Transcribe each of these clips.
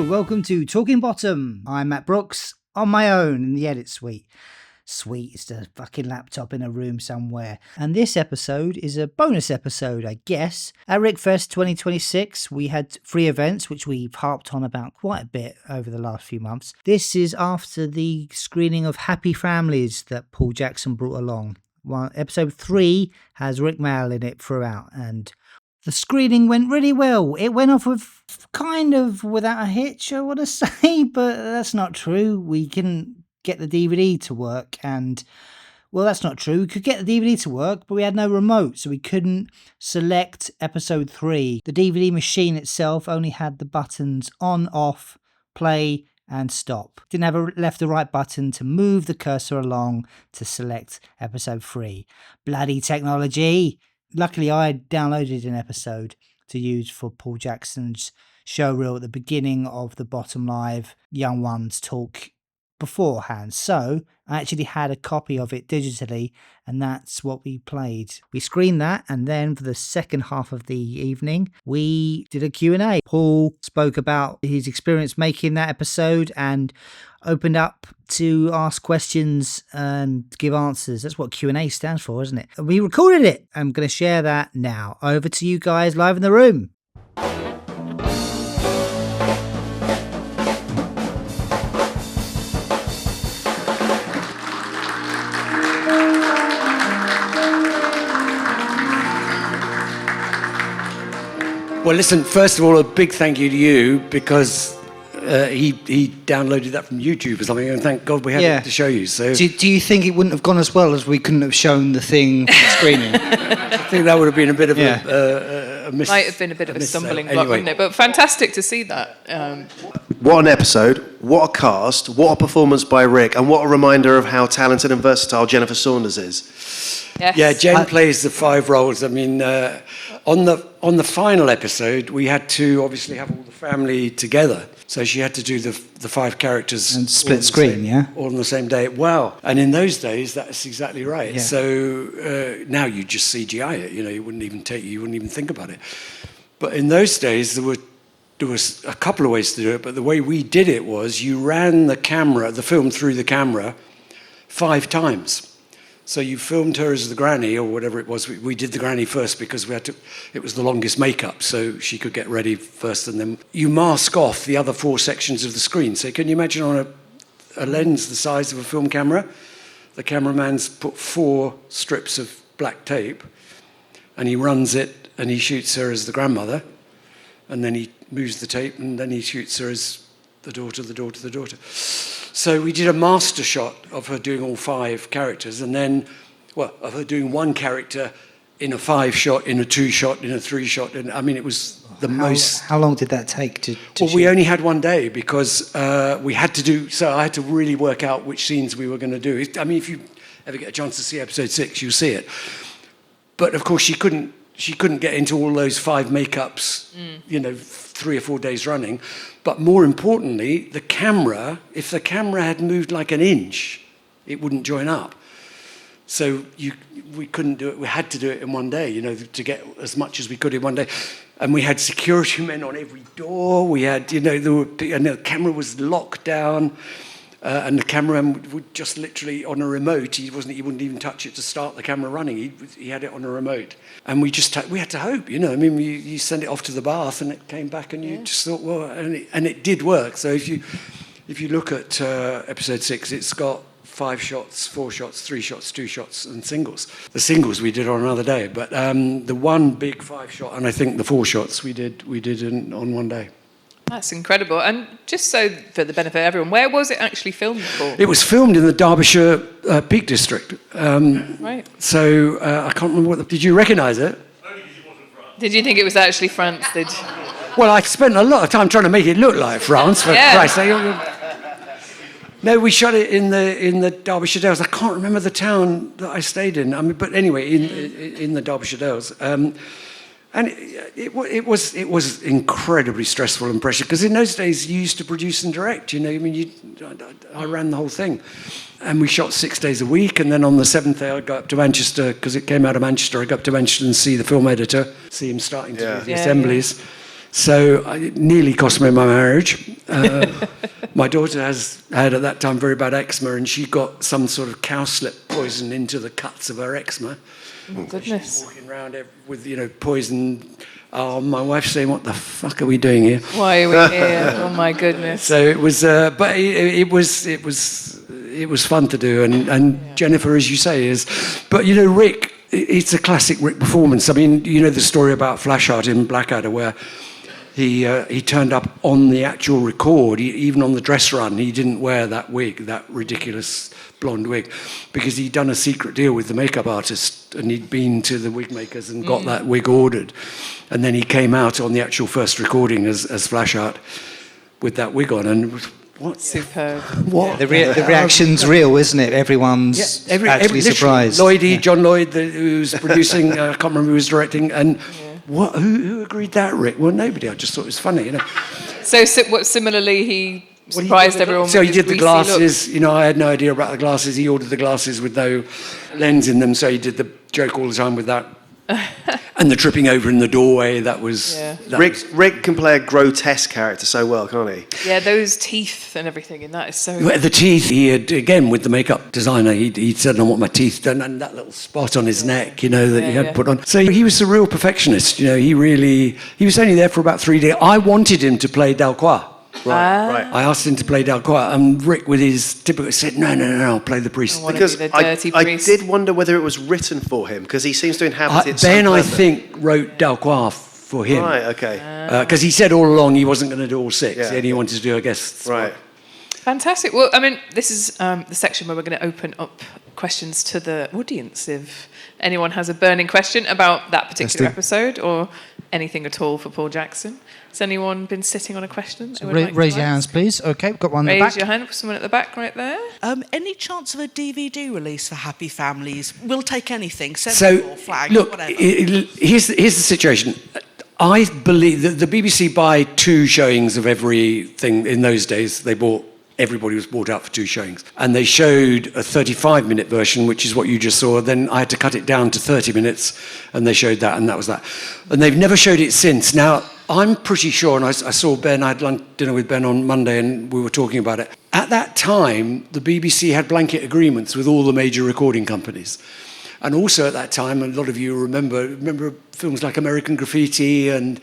welcome to Talking Bottom. I'm Matt Brooks, on my own in the edit suite. Sweet, it's the fucking laptop in a room somewhere. And this episode is a bonus episode, I guess. At Rikfest 2026, we had 3 events, which we've harped on about quite a bit over the last few months. This is after the screening of Happy Families that Paul Jackson brought along. Well, episode 3 has Rik Mayall in it throughout, and the screening went really well. It went off with kind of without a hitch, I want to say, but that's not true. We couldn't get the DVD to work, and well, that's not true. We could get the DVD to work, but we had no remote, so we couldn't select episode 3. The DVD machine itself only had the buttons on, off, play, and stop. Didn't have a left or right button to move the cursor along to select episode 3. Bloody technology! Luckily, I downloaded an episode to use for Paul Jackson's showreel at the beginning of the Bottom Live Young Ones talk beforehand. So I actually had a copy of it digitally, and that's what we played. We screened that, and then for the second half of the evening, we did a Q&A. Paul spoke about his experience making that episode and opened up to ask questions and give answers. That's what Q&A stands for, isn't it? We recorded it. I'm going to share that now. Over to you guys live in the room. Well, listen, first of all, a big thank you to you, because he downloaded that from YouTube or something, and thank God we had it to show you. So, do you think it wouldn't have gone as well as we couldn't have shown the thing screening? I think that would have been a bit of a miss. Might have been a bit of a stumbling block, wouldn't it? But fantastic to see that. What an episode, what a cast, what a performance by Rik, and what a reminder of how talented and versatile Jennifer Saunders is. Yes. Yeah, Jen plays the 5 roles. I mean, on the final episode, we had to obviously have all the family together. So she had to do the 5 characters and split screen, all on the same day. Wow! And in those days, that's exactly right. Yeah. So now you just CGI it. You wouldn't even think about it. But in those days, there was a couple of ways to do it. But the way we did it was you ran the film through the camera 5 times. So you filmed her as the granny, or whatever it was. We did the granny first because it was the longest makeup, so she could get ready first, and then you mask off the other 4 sections of the screen. So can you imagine on a lens the size of a film camera? The cameraman's put 4 strips of black tape, and he runs it, and he shoots her as the grandmother, and then he moves the tape, and then he shoots her as the daughter. So we did a master shot of her doing all 5 characters, and then, of her doing 1 character in a 5 shot, in a 2 shot, in a 3 shot. And I mean, it was most. How long did that take to shoot? We only had 1 day because we had to do. So I had to really work out which scenes we were going to do. I mean, if you ever get a chance to see episode 6, you'll see it. But of course, she couldn't get into all those 5 makeups, 3 or 4 days running. But more importantly, if the camera had moved like an inch, it wouldn't join up. So we couldn't do it. We had to do it in 1 day, to get as much as we could in 1 day. And we had security men on every door. We had, and the camera was locked down. And the cameraman would just literally on a remote. He wouldn't even touch it to start the camera running. He had it on a remote, and we had to hope. I mean, you send it off to the bath, and it came back, and you just thought, well, and it did work. So if you look at episode 6, it's got 5 shots, 4 shots, 3 shots, 2 shots, and singles. The singles we did on another day, but the one big 5 shot, and I think the 4 shots we did on 1 day. That's incredible. And just so for the benefit of everyone, where was it actually filmed for? It was filmed in the Derbyshire Peak District. Right. So I can't remember did you recognise it? Only because it wasn't France. Did you think it was actually France? Well, I spent a lot of time trying to make it look like France, for Christ's sake. No, we shot it in the Derbyshire Dales. I can't remember the town that I stayed in. I mean, but anyway, in the Derbyshire Dales. And it was incredibly stressful and pressure, because in those days you used to produce and direct. I ran the whole thing, and we shot 6 days a week. And then on the 7th day, I'd go up to Manchester, because it came out of Manchester. I go up to Manchester and see the film editor, see him starting to do the assemblies. So it nearly cost me my marriage. My daughter had at that time very bad eczema, and she got some sort of cowslip poison into the cuts of her eczema. Oh, goodness. Walking around with poison. Oh, my wife's saying, "What the fuck are we doing here?" Why are we here? Oh my goodness. So it was, but it was fun to do, and Jennifer, as you say, is. But Rik, it's a classic Rik performance. I mean, the story about Flashheart in Blackadder, where he turned up on the actual record, even on the dress run, he didn't wear that wig, that ridiculous blonde wig, because he'd done a secret deal with the makeup artist, and he'd been to the wig makers and got that wig ordered, and then he came out on the actual first recording as Flashheart with that wig on, and it was, what? Superb. What? The reaction's real, isn't it? Everyone's actually surprised. John Lloyd, who's producing, I can't remember who was directing, and what? Who agreed that, Rik? Well, nobody. I just thought it was funny, So what? Similarly, he surprised everyone. So with he his did the greasy glasses. look. I had no idea about the glasses. He ordered the glasses with no lens in them, so he did the joke all the time with that. And the tripping over in the doorway, that was... Yeah. Rik can play a grotesque character so well, can't he? Yeah, those teeth and everything in that is so... Well, the teeth, he had, again, with the makeup designer, he said, "I want my teeth done," and that little spot on his neck, that he had put on. So he was a real perfectionist, he was only there for about 3 days. I wanted him to play Dalquois. Right. I asked him to play Dalquois, and Rik, with his typical, said, no, I'll play the priest. Because be the dirty I priest. did wonder whether it was written for him, because he seems to inhabit it. Ben, so I perfect. think, wrote Dalquois for him. Right, okay. Because he said all along he wasn't going to do all six, Yeah. and he wanted to do a guest spot. Right. Fantastic. Well, I mean, this is the section where we're going to open up questions to the audience. If anyone has a burning question about that particular episode or anything at all for Paul Jackson. Has anyone been sitting on a question? Raise your hands, please. Okay, we've got one in the Raise back. your hand. Someone at the back right there. Any chance of a DVD release for Happy Families? We'll take anything. So, Seven or flag, look, whatever. here's the situation. I believe that the BBC buy 2 showings of everything in those days. Everybody was bought out for 2 showings. And they showed a 35-minute version, which is what you just saw. Then I had to cut it down to 30 minutes, and they showed that, and that was that. And they've never showed it since. Now, I'm pretty sure, and I saw Ben, I had dinner with Ben on Monday, and we were talking about it. At that time, the BBC had blanket agreements with all the major recording companies. And also at that time, a lot of you remember films like American Graffiti and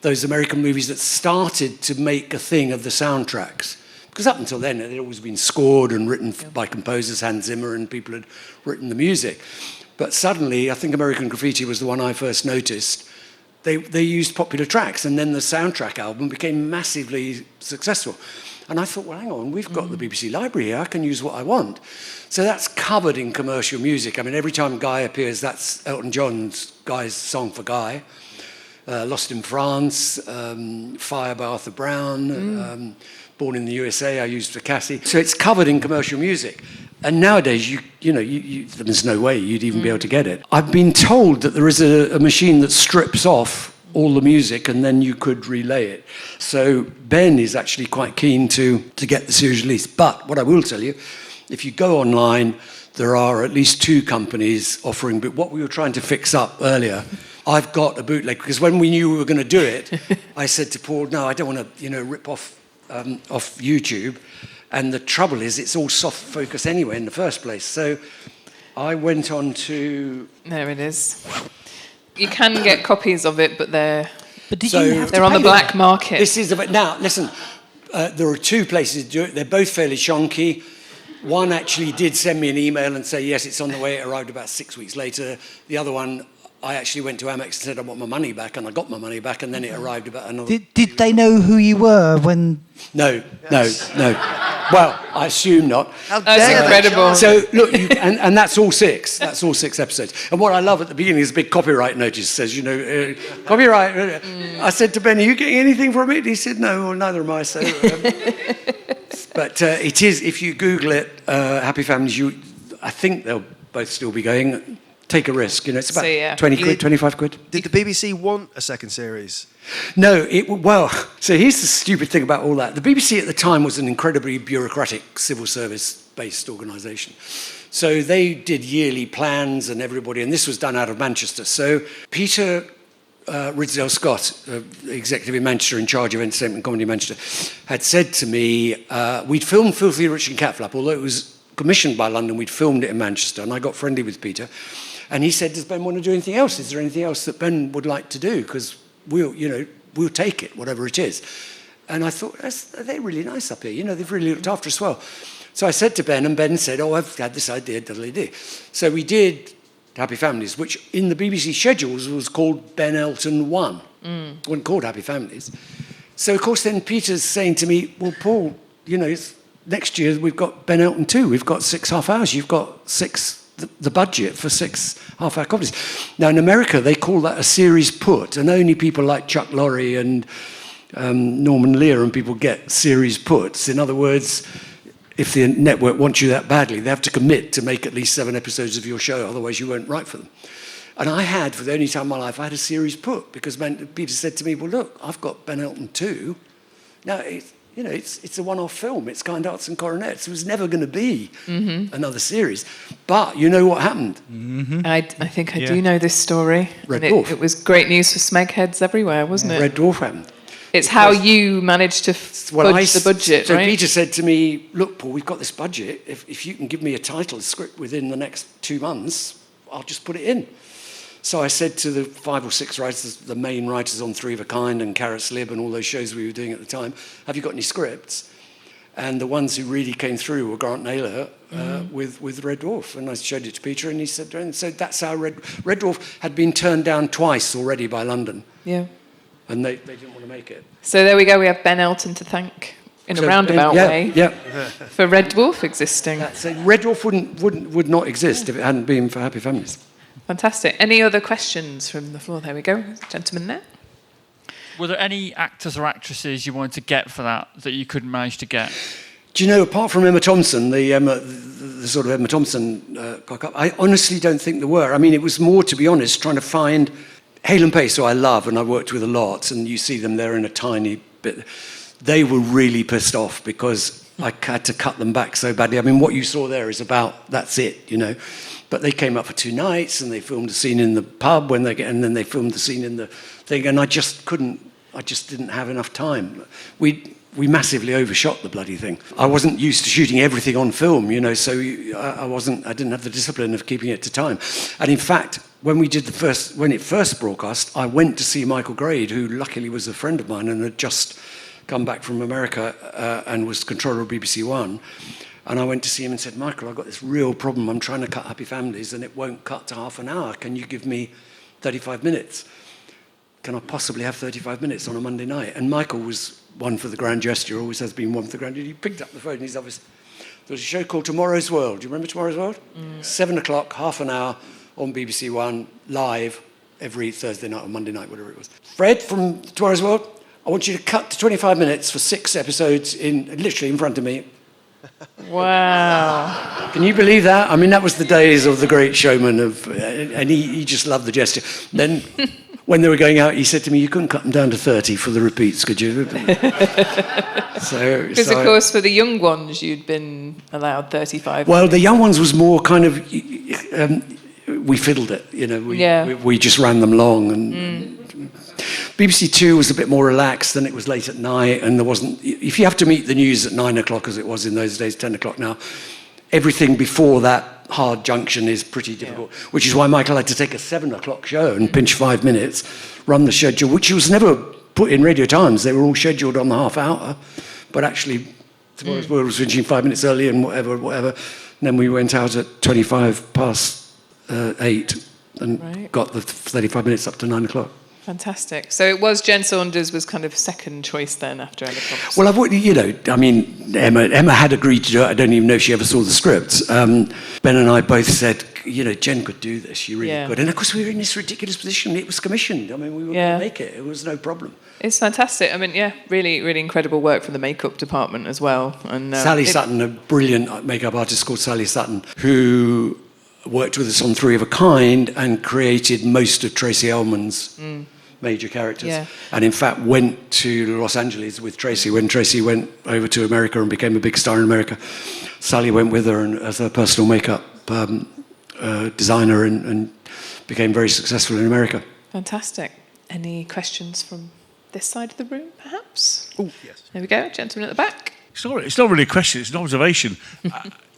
those American movies that started to make a thing of the soundtracks. Because up until then, it had always been scored and written by composers, Hans Zimmer, and people had written the music. But suddenly, I think American Graffiti was the one I first noticed. They used popular tracks, and then the soundtrack album became massively successful. And I thought, well, hang on, we've got the BBC library here, I can use what I want. So that's covered in commercial music. I mean, every time Guy appears, that's Elton John's Guy's song for Guy. Lost in France, Fire by Arthur Brown, Born in the USA, I used for Cassie. So it's covered in commercial music. And nowadays, there's no way you'd even be able to get it. I've been told that there is a machine that strips off all the music and then you could relay it. So Ben is actually quite keen to get the series released. But what I will tell you, if you go online, there are at least 2 companies offering, but what we were trying to fix up earlier, I've got a bootleg, because when we knew we were going to do it, I said to Paul, no, I don't want to, rip off YouTube. And the trouble is, it's all soft focus anyway in the first place. So I went on to... There it is. You can get copies of it, but they're They're on the black market. This is now. Listen, there are 2 places to do it. They're both fairly shonky. One actually did send me an email and say yes, it's on the way. It arrived about 6 weeks later. The other one, I actually went to Amex and said I want my money back, and I got my money back, and then it arrived about another. Did they know who you were when? No. Well, I assume not. That's incredible. So look, and that's all 6. That's all 6 episodes. And what I love at the beginning is a big copyright notice says, copyright. I said to Ben, "Are you getting anything from it?" He said, "No, well, neither am I." So, but it is. If you Google it, Happy Families, I think they'll both still be going. Take a risk, it's about 20 quid, 25 quid. Did the BBC want a second series? No, so here's the stupid thing about all that. The BBC at the time was an incredibly bureaucratic civil service-based organisation. So they did yearly plans and everybody, and this was done out of Manchester. So Peter Ridsdale Scott, executive in Manchester, in charge of entertainment and comedy in Manchester, had said to me, we'd filmed Filthy Rich and Catflap, although it was commissioned by London, we'd filmed it in Manchester, and I got friendly with Peter. And he said, does Ben want to do anything else? Is there anything else that Ben would like to do? Because we'll take it, whatever it is. And I thought, they're really nice up here. They've really looked after us well. So I said to Ben, and Ben said, I've had this idea, diddly-dee. So we did Happy Families, which in the BBC schedules was called Ben Elton-1. It wasn't called Happy Families. So, of course, then Peter's saying to me, well, Paul, next year we've got Ben Elton 2. We've got 6 half hours. You've got the budget for 6 half-hour comedies. Now, in America, they call that a series put, and only people like Chuck Lorre and Norman Lear and people get series puts. In other words, if the network wants you that badly, they have to commit to make at least 7 episodes of your show, otherwise you won't write for them. And I had, for the only time in my life, I had a series put, because Peter said to me, well, look, I've got Ben Elton 2. Now, it's a one-off film. It's Kind Hearts and Coronets. It was never going to be another series. But you know what happened? Mm-hmm. I think I do know this story. Red Dwarf. It was great news for smegheads everywhere, wasn't it? Red Dwarf happened. It's how you managed to fudge the budget, so right? Peter said to me, look, Paul, we've got this budget. If you can give me a title, a script within the next 2 months, I'll just put it in. So I said to the 5 or 6 writers, the main writers on Three of a Kind and Carrots Lib and all those shows we were doing at the time, have you got any scripts? And the ones who really came through were Grant Naylor with Red Dwarf. And I showed it to Peter and he said, and so that's how Red Dwarf had been turned down twice already by London. Yeah. And they didn't want to make it. So there we go. We have Ben Elton to thank in a roundabout way for Red Dwarf existing. So Red Dwarf would not exist if it hadn't been for Happy Families. Fantastic. Any other questions from the floor? There we go. Gentleman there. Were there any actors or actresses you wanted to get for that you couldn't manage to get? Do you know, apart from Emma Thompson, the sort of Emma Thompson cock-up, I honestly don't think there were. I mean, it was more, to be honest, trying to find Hale & Pace, who I love and I worked with a lot, and you see them there in a tiny bit. They were really pissed off because I had to cut them back so badly. I mean, what you saw there is that's it. But they came up for 2 nights and they filmed a scene in the pub and then they filmed the scene in the thing, and I just didn't have enough time. We massively overshot the bloody thing. I wasn't used to shooting everything on film, so I didn't have the discipline of keeping it to time. And in fact, when it first broadcast, I went to see Michael Grade, who luckily was a friend of mine and had just come back from America and was controller of BBC One. And I went to see him and said, Michael, I've got this real problem. I'm trying to cut Happy Families and it won't cut to half an hour. Can you give me 35 minutes? Can I possibly have 35 minutes on a Monday night? And Michael was one for the grand gesture, always has been one for the grand gesture. He picked up the phone in his office. There was a show called Tomorrow's World. Do you remember Tomorrow's World? 7 o'clock, half an hour on BBC One, live, every Thursday night or Monday night, whatever it was. Fred from Tomorrow's World, I want you to cut to 25 minutes for 6 episodes literally in front of me. Wow. Can you believe that? I mean, that was the days of the great showman, and he just loved the gesture. Then, when they were going out, he said to me, you couldn't cut them down to 30 for the repeats, could you? Because, of course, for the young ones, you'd been allowed 35. Well, the young ones was more kind of, we fiddled it, we just ran them long. And BBC Two was a bit more relaxed, and it was late at night, and there wasn't, if you have to meet the news at 9 o'clock, as it was in those days, 10 o'clock now, everything before that hard junction is pretty difficult, which is why Michael had to take a 7 o'clock show and pinch 5 minutes, run the schedule, which was never put in Radio Times. They were all scheduled on the half hour, but actually Tomorrow's World was finishing 5 minutes early and whatever. And then we went out at 25 past 8 and got the 35 minutes up to 9 o'clock. Fantastic. So it was Jen Saunders was kind of second choice then after Emma Thompson. Well, Emma had agreed to do it. I don't even know if she ever saw the script. Ben and I both said, Jen could do this. She really could. And of course, we were in this ridiculous position. It was commissioned. I mean, we were going to make it. It was no problem. It's fantastic. I mean, really, really incredible work from the makeup department as well. And Sally Sutton, a brilliant makeup artist called Sally Sutton, who worked with us on Three of a Kind and created most of Tracy Ullman's major characters. Yeah. And in fact went to Los Angeles with Tracy when Tracy went over to America and became a big star in America. Sally went with her as her personal makeup designer and became very successful in America. Fantastic. Any questions from this side of the room, perhaps? Oh, yes. There we go, gentleman at the back. It's not really a question, it's an observation.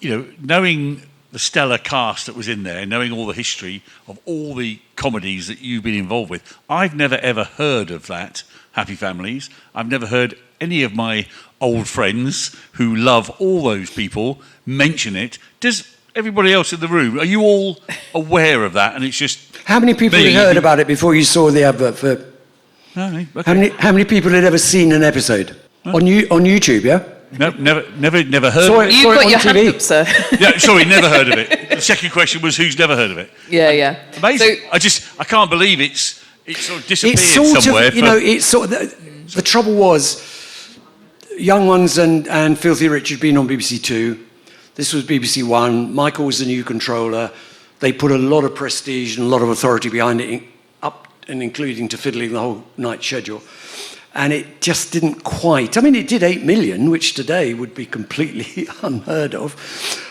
Knowing the stellar cast that was in there, knowing all the history of all the comedies that you've been involved with, I've never ever heard of that, Happy Families. I've never heard any of my old friends who love all those people mention it. Does everybody else in the room, are you all aware of that? And it's just... How many people had heard about it before you saw the advert for... No, okay. How many people had ever seen an episode? On YouTube, yeah? No, never heard of it. You've got your hand up, sir. Yeah, sorry, never heard of it. The second question was who's never heard of it? Yeah. Amazing. So, I can't believe it's sort of disappeared It's sort somewhere. of, it's sort of... The trouble was, Young Ones and Filthy Rich had been on BBC Two. This was BBC One. Michael was the new controller. They put a lot of prestige and a lot of authority behind it, up and including to fiddling the whole night schedule. And it just didn't quite... I mean, it did 8 million, which today would be completely unheard of.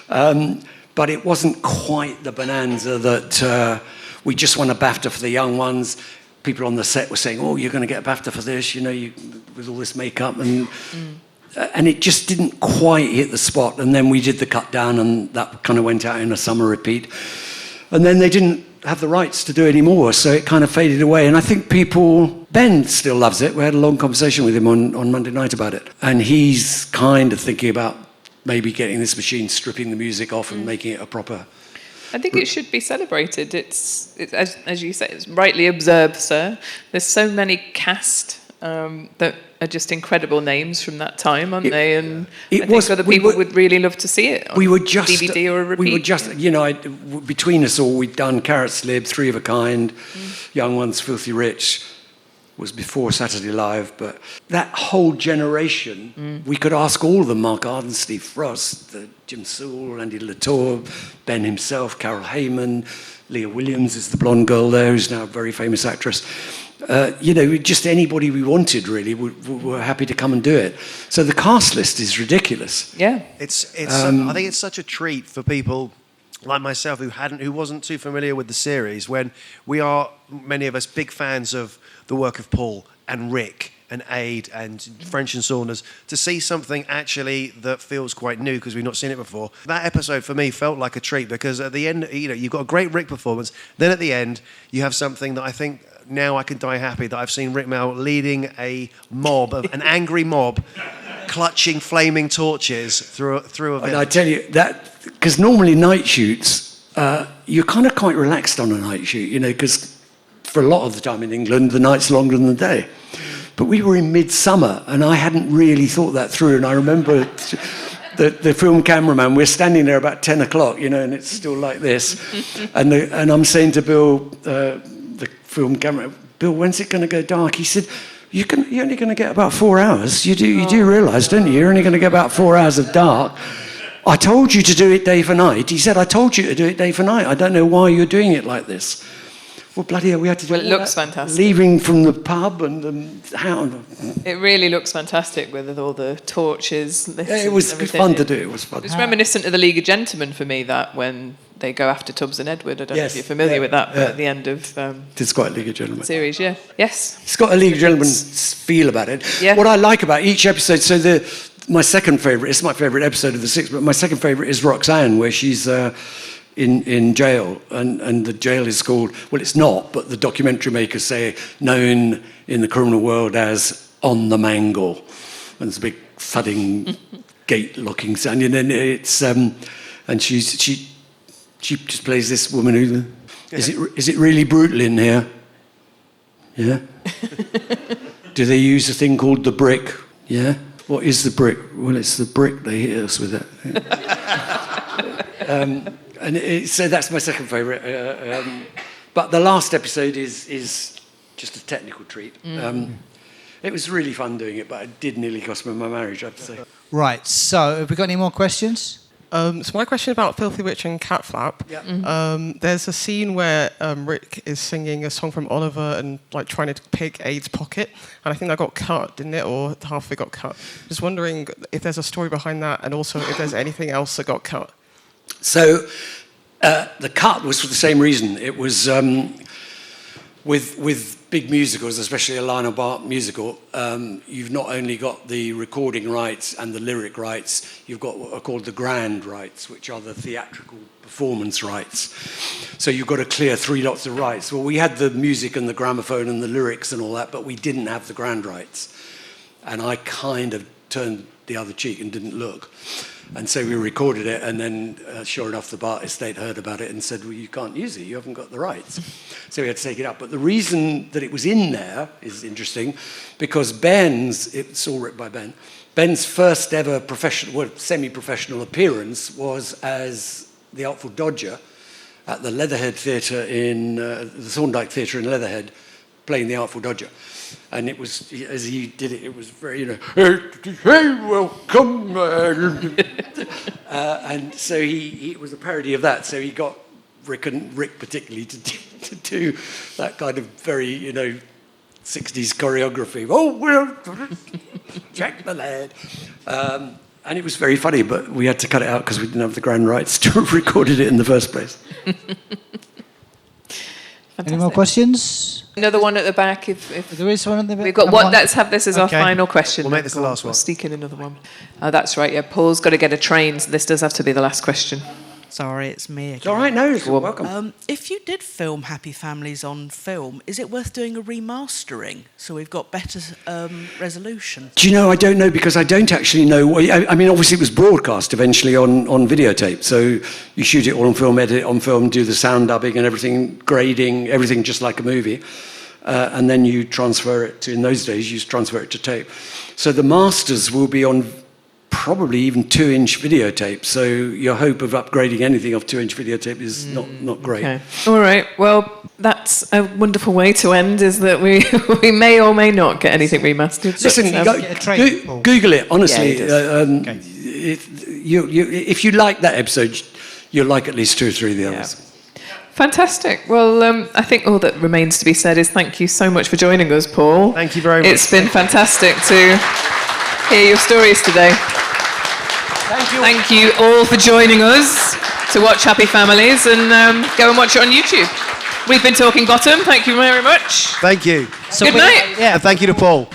But it wasn't quite the bonanza that we just won a BAFTA for the Young Ones. People on the set were saying, oh, you're going to get a BAFTA for this, with all this makeup. And it just didn't quite hit the spot. And then we did the cut down, and that kind of went out in a summer repeat. And then they didn't have the rights to do it anymore, so it kind of faded away. And I think Ben still loves it. We had a long conversation with him on Monday night about it. And he's kind of thinking about maybe getting this machine, stripping the music off and making it a proper... I think it should be celebrated. It's as you say, it's rightly observed, sir. There's so many cast that are just incredible names from that time, aren't they? And I think other people would really love to see it on DVD or a repeat. We were just, between us all, we'd done Carrot Slib, Three of a Kind, Young Ones, Filthy Rich, was before Saturday Live, but that whole generation, we could ask all of them, Mark Arden, Steve Frost, Jim Sewell, Andy Latour, Ben himself, Carol Heyman, Leah Williams is the blonde girl there, who's now a very famous actress. Just anybody we wanted, really, were happy to come and do it. So the cast list is ridiculous. Yeah. It's. I think it's such a treat for people like myself who wasn't too familiar with the series, when we are, many of us, big fans of the work of Paul and Rik and Aid and French and Saunders, to see something actually that feels quite new because we've not seen it before. That episode for me felt like a treat, because at the end, you've got a great Rik performance. Then at the end, you have something that I think now I can die happy that I've seen Rik Mayall leading a mob, an angry mob, clutching flaming torches through a village. And I tell you that, because normally night shoots, you're kind of quite relaxed on a night shoot, because for a lot of the time in England, the night's longer than the day. But we were in midsummer, and I hadn't really thought that through. And I remember the film cameraman, we're standing there about 10 o'clock, and it's still like this. And I'm saying to Bill, the film cameraman, Bill, when's it going to go dark? He said, you're only going to get about 4 hours. You do realise, don't you? You're only going to get about 4 hours of dark. I told you to do it day for night. He said, I told you to do it day for night. I don't know why you're doing it like this. Well, bloody hell, we had to do it looks fantastic. Leaving from the pub and the hound. It really looks fantastic with all the torches. It was fun to do. It was fun. It's reminiscent of the League of Gentlemen for me, that when they go after Tubbs and Edward. I don't know if you're familiar with that, but at the end of it's quite League of Gentlemen series, yeah. Yes. It's got a League of Gentlemen feel about it. Yeah. What I like about each episode, so my second favourite, it's my favourite episode of the 6, but my second favourite is Roxanne, where she's in jail, and the jail is called, well, it's not, but the documentary makers say, known in the criminal world as On the Mangle. And there's a big thudding gate-locking sound, and then it's and she just plays this woman who, is it really brutal in here? Yeah. Do they use a thing called the brick? Yeah. What is the brick? Well, it's the brick they hit us with it. So that's my second favourite. But the last episode is just a technical treat. It was really fun doing it, but it did nearly cost me my marriage, I have to say. Right, so have we got any more questions? So my question about Filthy Rich and Cat Flap. Yeah. There's a scene where Rik is singing a song from Oliver and trying to pick Aid's pocket, and I think that got cut, didn't it? Or half of it got cut. Just wondering if there's a story behind that, and also if there's anything else that got cut. So the cut was for the same reason. It was with big musicals, especially a Lionel Bart musical, you've not only got the recording rights and the lyric rights, you've got what are called the grand rights, which are the theatrical performance rights. So you've got to clear 3 lots of rights. Well, we had the music and the gramophone and the lyrics and all that, but we didn't have the grand rights. And I kind of turned the other cheek and didn't look. And so we recorded it, and then sure enough, the Bart estate heard about it and said, well, you can't use it, you haven't got the rights. So we had to take it up. But the reason that it was in there is interesting, because it's all written by Ben, Ben's first ever semi-professional appearance was as the Artful Dodger at the Leatherhead Theatre the Thorndike Theatre in Leatherhead, playing the Artful Dodger. And it was, as he did it, it was very, hey, welcome. And so it was a parody of that. So he got Rik particularly to do that kind of very, 60s choreography. Oh, well, Jack the lad. And it was very funny, but we had to cut it out because we didn't have the grand rights to have recorded it in the first place. Any more questions? Another one at the back. If There is one at the back. we've got one, let's have this as our final question. We'll make this the last one. We'll sneak in another one. Oh, that's right. Yeah, Paul's got to get a train, so this does have to be the last question. Sorry, it's me again. It's all right, no, you're welcome. If you did film Happy Families on film, is it worth doing a remastering so we've got better resolution? Do you know, I don't know, because I don't actually know. I mean, obviously it was broadcast eventually on videotape, so you shoot it all on film, edit it on film, do the sound dubbing and everything, grading, everything just like a movie. And then you transfer it to, in those days, you transfer it to tape. So the masters will be on probably even 2-inch videotape. So your hope of upgrading anything off 2-inch videotape is not great. Okay. All right. Well, that's a wonderful way to end, is that we may or may not get anything remastered. Listen, Google it, honestly. Yeah, if you like that episode, you'll like at least 2 or 3 of the others. Fantastic. Well, I think all that remains to be said is thank you so much for joining us, Paul. Thank you very much. It's been fantastic to hear your stories today. Thank you. Thank you all for joining us to watch Happy Families, and go and watch it on YouTube. We've been Talking Bottom. Thank you very much. Thank you. Good night. And thank you to Paul.